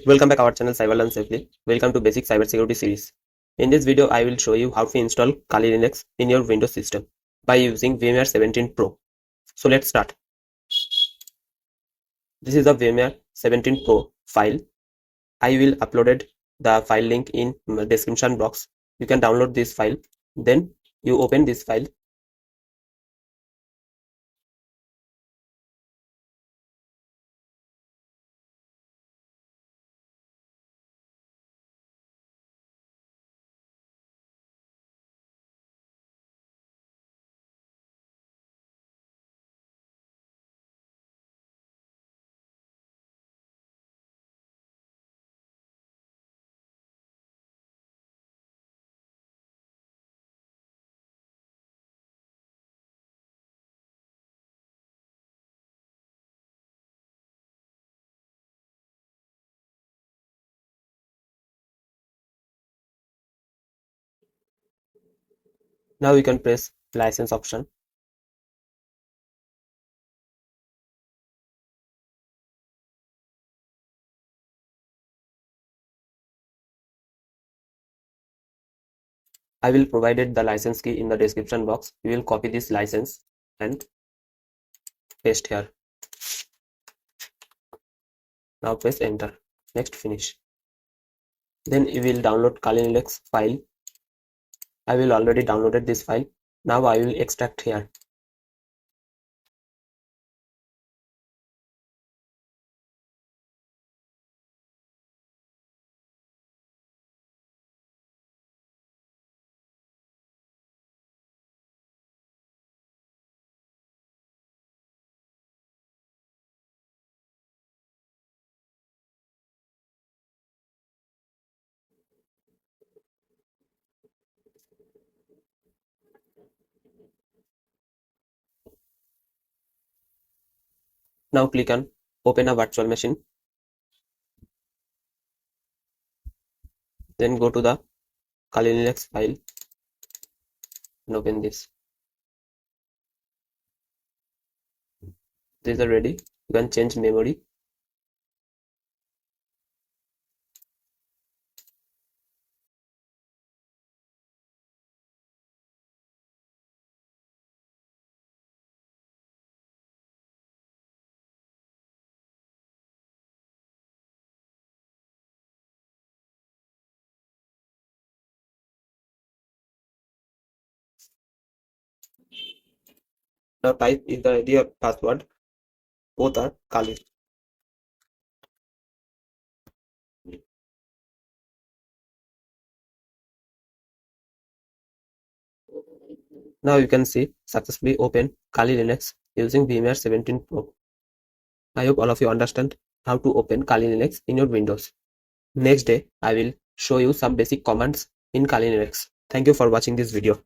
Welcome back our channel Cyber Learn Safely. Welcome to Basic Cybersecurity series. In this video, I will show you how to install KaliLinux in your Windows system by using VMware 17 Pro. So let's start. This is the VMware 17 Pro file. I will uploaded the file link in the description box. You can download this file. Then you open this file. Now you can press license option. I will provided the license key in the description box. You will copy this license and paste here. Now press enter. Next finish. Then you will download KaliLinux file. I will already downloaded this file. Now I will extract here. Now click on open a virtual machine. Then go to the KaliLinux file and open this. These are ready. You can change memory. Now type is the ID of password. Both are Kali. Now you can see successfully open KaliLinux using VMware 17 Pro. I hope all of you understand how to open KaliLinux in your Windows. Next day, I will show you some basic commands in KaliLinux. Thank you for watching this video.